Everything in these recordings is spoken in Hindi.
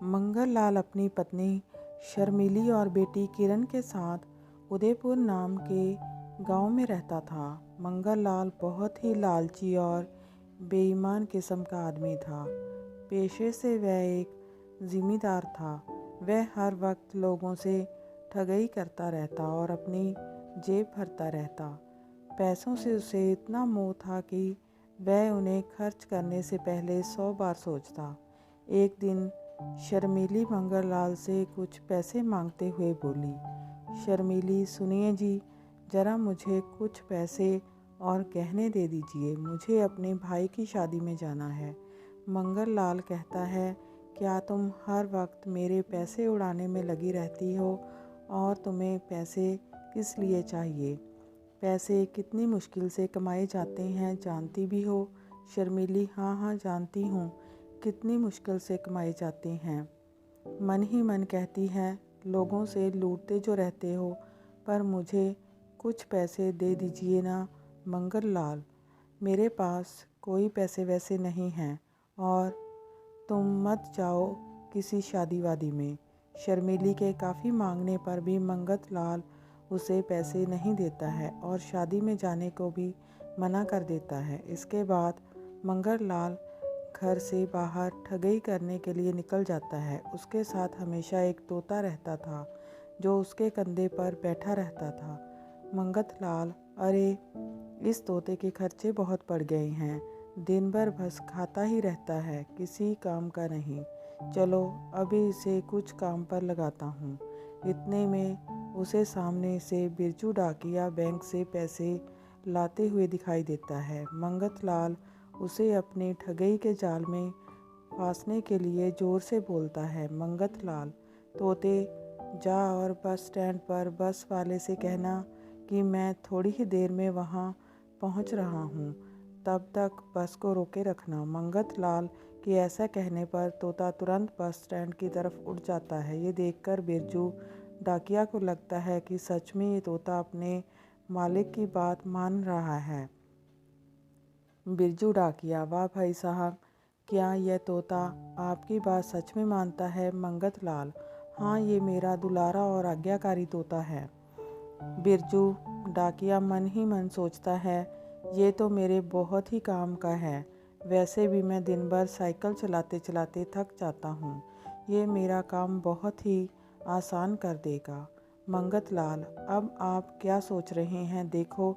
मंगल लाल अपनी पत्नी शर्मिली और बेटी किरण के साथ उदयपुर नाम के गांव में रहता था। मंगल लाल बहुत ही लालची और बेईमान किस्म का आदमी था। पेशे से वह एक जिम्मेदार था। वह हर वक्त लोगों से ठगी करता रहता और अपनी जेब भरता रहता। पैसों से उसे इतना मोह था कि वह उन्हें खर्च करने से पहले 100 बार सोचता। एक दिन शर्मिली मंगल लाल से कुछ पैसे मांगते हुए बोली, शर्मिली सुनिए जी, ज़रा मुझे कुछ पैसे और गहने दे दीजिए, मुझे अपने भाई की शादी में जाना है। मंगल लाल कहता है, क्या तुम हर वक्त मेरे पैसे उड़ाने में लगी रहती हो और तुम्हें पैसे किस लिए चाहिए? पैसे कितनी मुश्किल से कमाए जाते हैं जानती भी हो? शर्मिली हाँ हाँ जानती हूँ, कितनी मुश्किल से कमाए जाते हैं। मन ही मन कहती है, लोगों से लूटते जो रहते हो, पर मुझे कुछ पैसे दे दीजिए ना मंगल लाल, मेरे पास कोई पैसे वैसे नहीं हैं और तुम मत जाओ किसी शादी वादी में। शर्मिली के काफ़ी मांगने पर भी मंगल लाल उसे पैसे नहीं देता है और शादी में जाने को भी मना कर देता है। इसके बाद मंगल लाल घर से बाहर ठगी करने के लिए निकल जाता है। उसके साथ हमेशा एक तोता रहता था जो उसके कंधे पर बैठा रहता था। मंगल लाल, अरे इस तोते के खर्चे बहुत बढ़ गए हैं, दिन भर बस खाता ही रहता है, किसी काम का नहीं। चलो अभी इसे कुछ काम पर लगाता हूँ। इतने में उसे सामने से बिरजू डाकिया बैंक से पैसे लाते हुए दिखाई देता है। मंगल लाल उसे अपने ठगी के जाल में फांसने के लिए ज़ोर से बोलता है, मंगल लाल तोते, जा और बस स्टैंड पर बस वाले से कहना कि मैं थोड़ी ही देर में वहाँ पहुँच रहा हूँ, तब तक बस को रोके रखना। मंगल लाल के ऐसा कहने पर तोता तुरंत बस स्टैंड की तरफ उड़ जाता है। ये देखकर बिरजू डाकिया को लगता है कि सच में ये तोता अपने मालिक की बात मान रहा है। बिरजू डाकिया, वाह भाई साहब, क्या यह तोता आपकी बात सच में मानता है? मंगल लाल, हाँ ये मेरा दुलारा और आज्ञाकारी तोता है। बिरजू डाकिया मन ही मन सोचता है, ये तो मेरे बहुत ही काम का है, वैसे भी मैं दिन भर साइकिल चलाते चलाते थक जाता हूँ, ये मेरा काम बहुत ही आसान कर देगा। मंगल लाल, अब आप क्या सोच रहे हैं? देखो,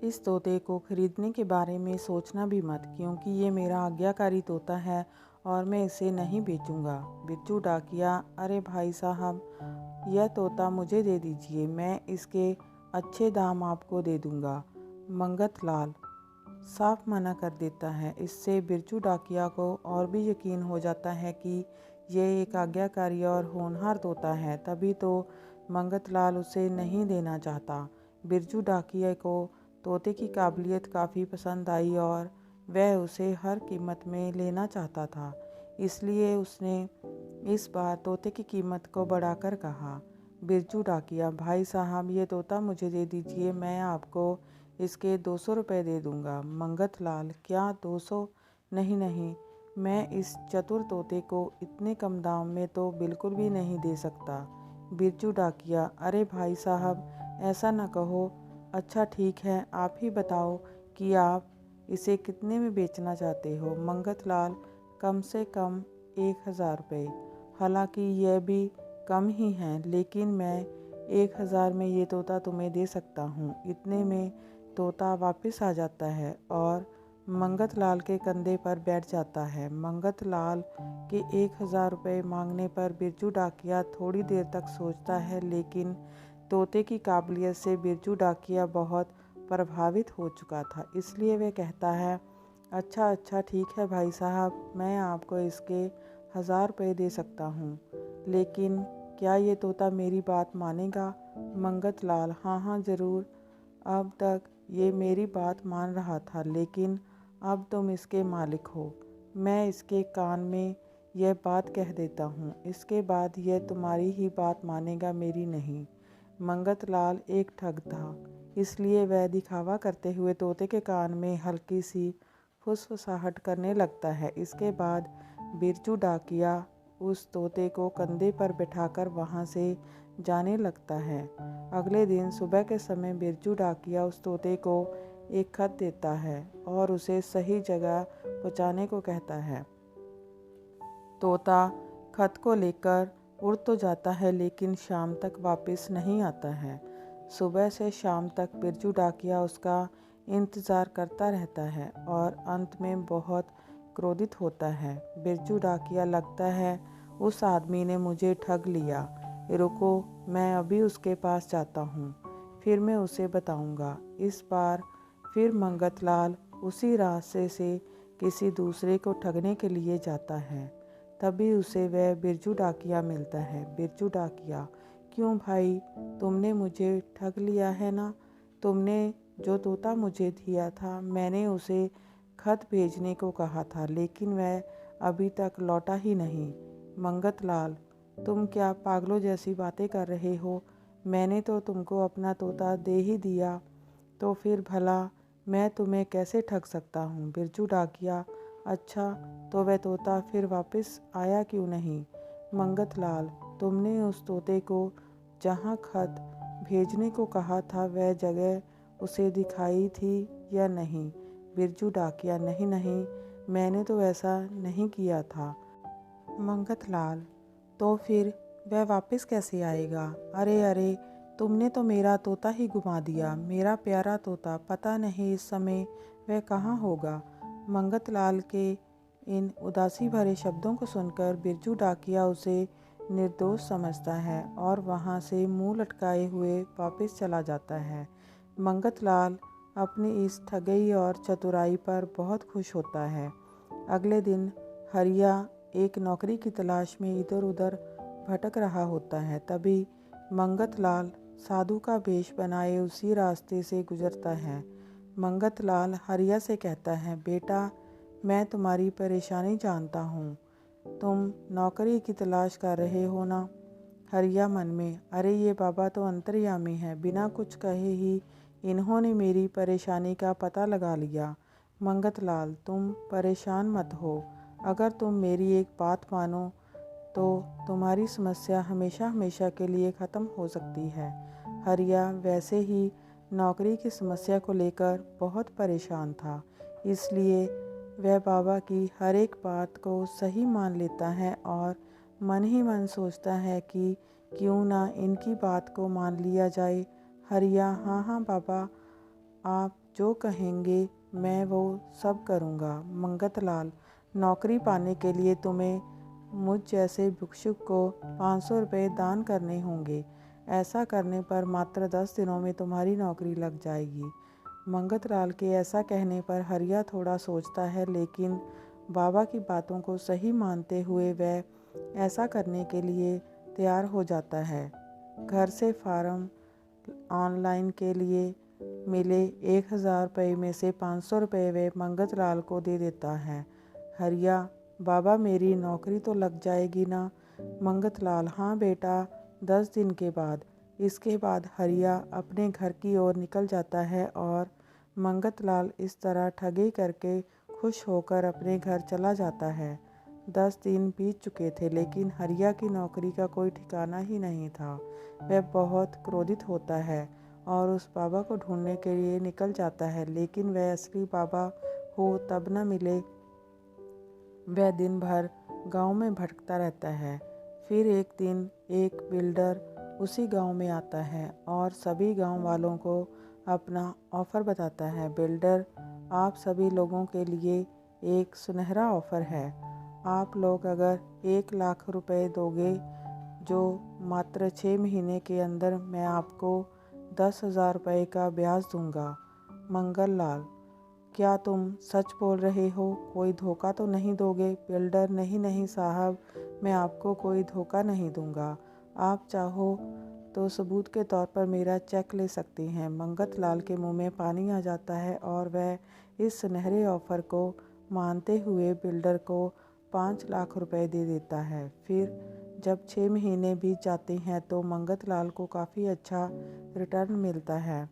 इस तोते को खरीदने के बारे में सोचना भी मत, क्योंकि ये मेरा आज्ञाकारी तोता है और मैं इसे नहीं बेचूंगा। बिरजू डाकिया, अरे भाई साहब, यह तोता मुझे दे दीजिए, मैं इसके अच्छे दाम आपको दे दूंगा। मंगल लाल साफ मना कर देता है। इससे बिरजू डाकिया को और भी यकीन हो जाता है कि यह एक आज्ञाकारी और होनहार तोता है, तभी तो मंगल लाल उसे नहीं देना चाहता। बिरजू डाकिया को तोते की काबिलियत काफ़ी पसंद आई और वह उसे हर कीमत में लेना चाहता था, इसलिए उसने इस बार तोते की कीमत को बढ़ाकर कहा, बिरजू डाकिया, भाई साहब ये तोता मुझे दे दीजिए, मैं आपको इसके 200 रुपये दे दूंगा। मंगल लाल, क्या 200? नहीं नहीं, मैं इस चतुर तोते को इतने कम दाम में तो बिल्कुल भी नहीं दे सकता। बिरजू डाकिया, अरे भाई साहब ऐसा न कहो, अच्छा ठीक है, आप ही बताओ कि आप इसे कितने में बेचना चाहते हो? मंगल लाल, कम से कम 1000 रुपये, हालांकि यह भी कम ही हैं, लेकिन मैं 1000 में ये तोता तुम्हें दे सकता हूँ। इतने में तोता वापस आ जाता है और मंगल लाल के कंधे पर बैठ जाता है। मंगल लाल के 1000 रुपये मांगने पर बिरजू डाकिया थोड़ी देर तक सोचता है, लेकिन तोते की काबिलियत से बिरजू डाकिया बहुत प्रभावित हो चुका था, इसलिए वह कहता है, अच्छा अच्छा ठीक है भाई साहब, मैं आपको इसके 1000 रुपये दे सकता हूँ, लेकिन क्या ये तोता मेरी बात मानेगा? मंगल लाल, हाँ हाँ ज़रूर, अब तक ये मेरी बात मान रहा था, लेकिन अब तुम इसके मालिक हो, मैं इसके कान में यह बात कह देता हूँ, इसके बाद यह तुम्हारी ही बात मानेगा, मेरी नहीं। मंगल लाल एक ठग था, इसलिए वह दिखावा करते हुए तोते के कान में हल्की सी फुसफुसाहट करने लगता है। इसके बाद बिरजू डाकिया उस तोते को कंधे पर बिठाकर वहाँ से जाने लगता है। अगले दिन सुबह के समय बिरजू डाकिया उस तोते को एक खत देता है और उसे सही जगह पहुँचाने को कहता है। तोता खत को लेकर उड़ तो जाता है लेकिन शाम तक वापस नहीं आता है। सुबह से शाम तक बिरजू डाकिया उसका इंतज़ार करता रहता है और अंत में बहुत क्रोधित होता है। बिरजू डाकिया लगता है उस आदमी ने मुझे ठग लिया। रुको, मैं अभी उसके पास जाता हूँ, फिर मैं उसे बताऊँगा। इस बार फिर मंगतलाल उसी रास्ते से किसी दूसरे को ठगने के लिए जाता है। तभी उसे वह बिरजू डाकिया मिलता है। बिरजू डाकिया, क्यों भाई, तुमने मुझे ठग लिया है ना? तुमने जो तोता मुझे दिया था, मैंने उसे खत भेजने को कहा था, लेकिन वह अभी तक लौटा ही नहीं। मंगतलाल, तुम क्या पागलों जैसी बातें कर रहे हो? मैंने तो तुमको अपना तोता दे ही दिया, तो फिर भला मैं तुम्हें कैसे ठग सकता हूँ? बिरजू डाकिया, अच्छा, तो वह तोता फिर वापस आया क्यों नहीं? मंगतलाल, तुमने उस तोते को जहाँ खत भेजने को कहा था वह जगह उसे दिखाई थी या नहीं? बिरजू डाकिया, नहीं नहीं, मैंने तो ऐसा नहीं किया था। मंगतलाल, तो फिर वह वापस कैसे आएगा? अरे अरे, तुमने तो मेरा तोता ही गुमा दिया। मेरा प्यारा तोता, पता नहीं इस समय वह कहाँ होगा। मंगतलाल के इन उदासी भरे शब्दों को सुनकर बिरजू डाकिया उसे निर्दोष समझता है और वहाँ से मुंह लटकाए हुए वापस चला जाता है। मंगतलाल अपनी इस ठगई और चतुराई पर बहुत खुश होता है। अगले दिन हरिया एक नौकरी की तलाश में इधर उधर भटक रहा होता है। तभी मंगतलाल साधु का वेश बनाए उसी रास्ते से गुजरता है। मंगतलाल हरिया से कहता है, बेटा, मैं तुम्हारी परेशानी जानता हूँ। तुम नौकरी की तलाश कर रहे हो ना? हरिया मन में, अरे ये बाबा तो अंतर्यामी है, बिना कुछ कहे ही इन्होंने मेरी परेशानी का पता लगा लिया। मंगतलाल, तुम परेशान मत हो। अगर तुम मेरी एक बात मानो तो तुम्हारी समस्या हमेशा हमेशा के लिए ख़त्म हो सकती है। हरिया वैसे ही नौकरी की समस्या को लेकर बहुत परेशान था, इसलिए वह बाबा की हर एक बात को सही मान लेता है और मन ही मन सोचता है कि क्यों ना इनकी बात को मान लिया जाए। हरिया, हाँ हाँ बाबा, आप जो कहेंगे मैं वो सब करूँगा। मंगतलाल, नौकरी पाने के लिए तुम्हें मुझ जैसे भिक्षुक को 500 रुपये दान करने होंगे। ऐसा करने पर मात्र 10 दिनों में तुम्हारी नौकरी लग जाएगी। मंगतलाल के ऐसा कहने पर हरिया थोड़ा सोचता है, लेकिन बाबा की बातों को सही मानते हुए वह ऐसा करने के लिए तैयार हो जाता है। घर से फार्म ऑनलाइन के लिए मिले 1000 रुपये में से 500 रुपये वे मंगतलाल को दे देता है। हरिया, बाबा, मेरी नौकरी तो लग जाएगी ना? मंगतलाल, हाँ बेटा, 10 दिन के बाद। इसके बाद हरिया अपने घर की ओर निकल जाता है और मंगतलाल इस तरह ठगी करके खुश होकर अपने घर चला जाता है। 10 दिन बीत चुके थे लेकिन हरिया की नौकरी का कोई ठिकाना ही नहीं था। वह बहुत क्रोधित होता है और उस बाबा को ढूंढने के लिए निकल जाता है, लेकिन वह असली बाबा हो तब न मिले। वह दिन भर गांव में भटकता रहता है। फिर एक दिन एक बिल्डर उसी गांव में आता है और सभी गांव वालों को अपना ऑफ़र बताता है। बिल्डर, आप सभी लोगों के लिए एक सुनहरा ऑफ़र है। आप लोग अगर 1 लाख रुपए दोगे, जो मात्र 6 महीने के अंदर मैं आपको 10,000 रुपये का ब्याज दूंगा। मंगललाल, क्या तुम सच बोल रहे हो? कोई धोखा तो नहीं दोगे? बिल्डर, नहीं नहीं साहब, मैं आपको कोई धोखा नहीं दूंगा। आप चाहो तो सबूत के तौर पर मेरा चेक ले सकती हैं। मंगतलाल के मुंह में पानी आ जाता है और वह इस सुनहरे ऑफ़र को मानते हुए बिल्डर को 5 लाख रुपए दे देता है। फिर जब 6 महीने बीत जाते हैं तो मंगतलाल को काफ़ी अच्छा रिटर्न मिलता है।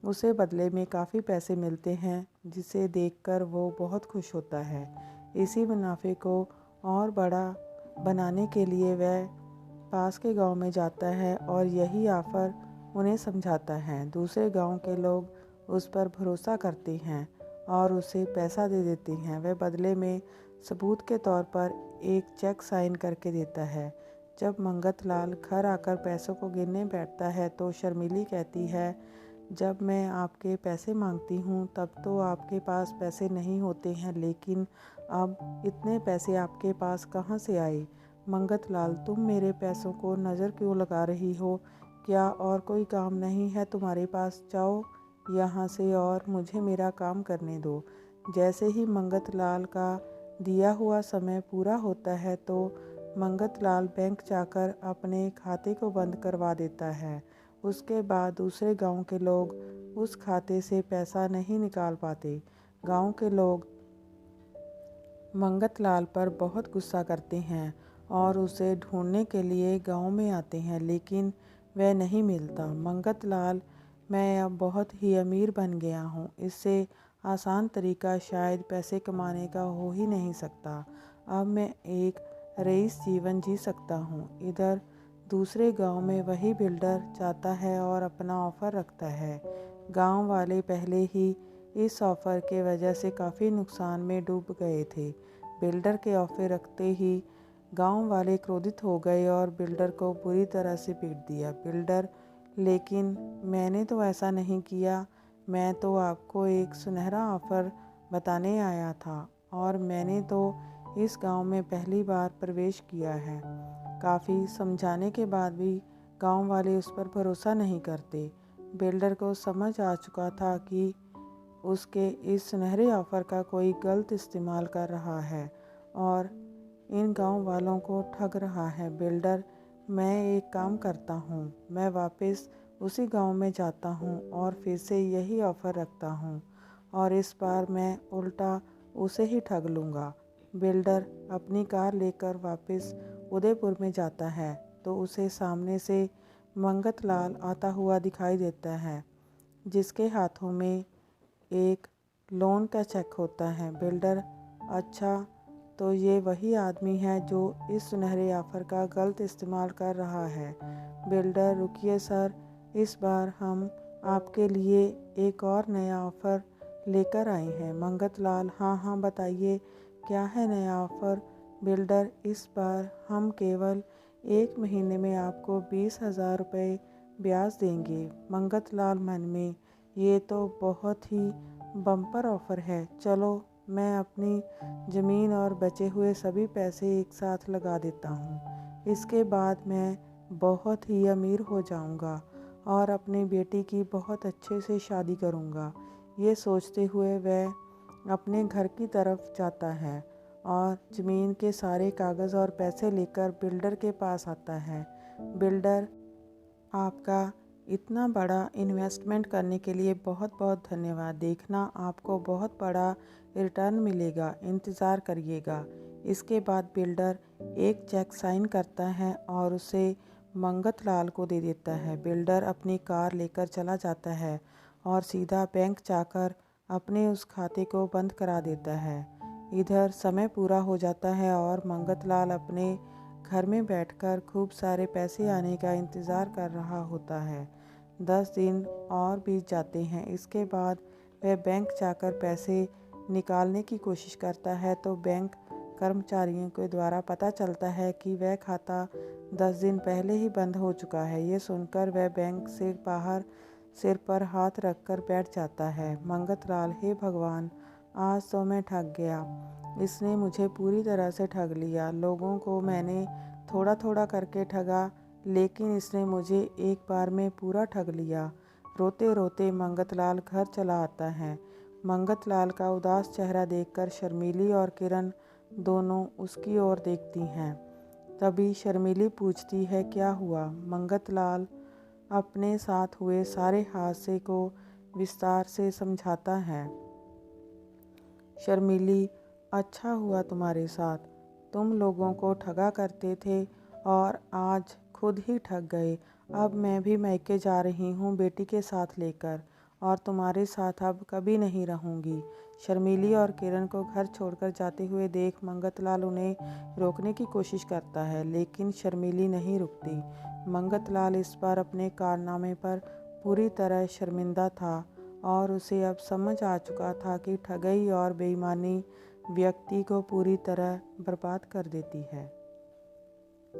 उसे बदले में काफ़ी पैसे मिलते हैं, जिसे देखकर वो बहुत खुश होता है। इसी मुनाफे को और बड़ा बनाने के लिए वह पास के गांव में जाता है और यही ऑफ़र उन्हें समझाता है। दूसरे गांव के लोग उस पर भरोसा करते हैं और उसे पैसा दे देते हैं। वह बदले में सबूत के तौर पर एक चेक साइन करके देता है। जब मंगत लाल घर आकर पैसों को गिनने बैठता है तो शर्मीली कहती है, जब मैं आपके पैसे मांगती हूँ तब तो आपके पास पैसे नहीं होते हैं, लेकिन अब इतने पैसे आपके पास कहाँ से आए? मंगत लाल, तुम मेरे पैसों को नज़र क्यों लगा रही हो? क्या और कोई काम नहीं है तुम्हारे पास? जाओ यहाँ से और मुझे मेरा काम करने दो। जैसे ही मंगत लाल का दिया हुआ समय पूरा होता है तो मंगत लाल बैंक जाकर अपने खाते को बंद करवा देता है। उसके बाद दूसरे गांव के लोग उस खाते से पैसा नहीं निकाल पाते। गांव के लोग मंगत लाल पर बहुत गुस्सा करते हैं और उसे ढूंढने के लिए गांव में आते हैं, लेकिन वह नहीं मिलता। मंगत लाल, मैं अब बहुत ही अमीर बन गया हूँ। इससे आसान तरीका शायद पैसे कमाने का हो ही नहीं सकता। अब मैं एक रईस जीवन जी सकता हूँ। इधर दूसरे गांव में वही बिल्डर जाता है और अपना ऑफ़र रखता है। गांव वाले पहले ही इस ऑफ़र के वजह से काफ़ी नुकसान में डूब गए थे। बिल्डर के ऑफ़र रखते ही गांव वाले क्रोधित हो गए और बिल्डर को बुरी तरह से पीट दिया। बिल्डर, लेकिन मैंने तो ऐसा नहीं किया। मैं तो आपको एक सुनहरा ऑफ़र बताने आया था और मैंने तो इस गांव में पहली बार प्रवेश किया है। काफ़ी समझाने के बाद भी गांव वाले उस पर भरोसा नहीं करते। बिल्डर को समझ आ चुका था कि उसके इस सुनहरे ऑफ़र का कोई गलत इस्तेमाल कर रहा है और इन गांव वालों को ठग रहा है। बिल्डर, मैं एक काम करता हूँ, मैं वापस उसी गांव में जाता हूँ और फिर से यही ऑफ़र रखता हूँ और इस बार मैं उल्टा उसे ही ठग लूँगा। बिल्डर अपनी कार लेकर वापस उदयपुर में जाता है तो उसे सामने से मंगत लाल आता हुआ दिखाई देता है, जिसके हाथों में एक लोन का चेक होता है। बिल्डर, अच्छा, तो ये वही आदमी है जो इस सुनहरे ऑफ़र का गलत इस्तेमाल कर रहा है। बिल्डर, रुकिए सर, इस बार हम आपके लिए एक और नया ऑफ़र लेकर आए हैं। मंगत लाल, हाँ बताइए, क्या है नया ऑफ़र? बिल्डर, इस बार हम केवल 1 महीने में आपको 20,000 रुपये ब्याज देंगे। मंगत लाल मन में, ये तो बहुत ही बम्पर ऑफ़र है। चलो, मैं अपनी ज़मीन और बचे हुए सभी पैसे एक साथ लगा देता हूँ। इसके बाद मैं बहुत ही अमीर हो जाऊँगा और अपनी बेटी की बहुत अच्छे से शादी करूँगा। ये सोचते हुए वह अपने घर की तरफ जाता है और ज़मीन के सारे कागज़ और पैसे लेकर बिल्डर के पास आता है। बिल्डर, आपका इतना बड़ा इन्वेस्टमेंट करने के लिए बहुत बहुत धन्यवाद। देखना, आपको बहुत बड़ा रिटर्न मिलेगा, इंतज़ार करिएगा। इसके बाद बिल्डर एक चेक साइन करता है और उसे मंगत लाल को दे देता है। बिल्डर अपनी कार लेकर चला जाता है और सीधा बैंक जाकर अपने उस खाते को बंद करा देता है। इधर समय पूरा हो जाता है और मंगत लाल अपने घर में बैठकर खूब सारे पैसे आने का इंतज़ार कर रहा होता है। 10 दिन और बीत जाते हैं। इसके बाद वह बैंक जाकर पैसे निकालने की कोशिश करता है तो बैंक कर्मचारियों के द्वारा पता चलता है कि वह खाता 10 दिन पहले ही बंद हो चुका है। ये सुनकर वह बैंक से बाहर सिर पर हाथ रखकर बैठ जाता है। मंगत लाल, हे भगवान, आज तो मैं ठग गया। इसने मुझे पूरी तरह से ठग लिया। लोगों को मैंने थोड़ा थोड़ा करके ठगा, लेकिन इसने मुझे एक बार में पूरा ठग लिया। रोते रोते मंगत लाल घर चला आता है। मंगत लाल का उदास चेहरा देखकर शर्मीली और किरण दोनों उसकी ओर देखती हैं। तभी शर्मीली पूछती है, क्या हुआ? मंगत लाल अपने साथ हुए सारे हादसे को विस्तार से समझाता है। शर्मीली, अच्छा हुआ तुम्हारे साथ। तुम लोगों को ठगा करते थे और आज खुद ही ठग गए। अब मैं भी मायके जा रही हूँ बेटी के साथ लेकर और तुम्हारे साथ अब कभी नहीं रहूँगी। शर्मीली और किरण को घर छोड़कर जाते हुए देख मंगतलाल उन्हें रोकने की कोशिश करता है, लेकिन शर्मीली नहीं रुकती। मंगतलाल इस बार अपने कारनामे पर पूरी तरह शर्मिंदा था और उसे अब समझ आ चुका था कि ठगी और बेईमानी व्यक्ति को पूरी तरह बर्बाद कर देती है।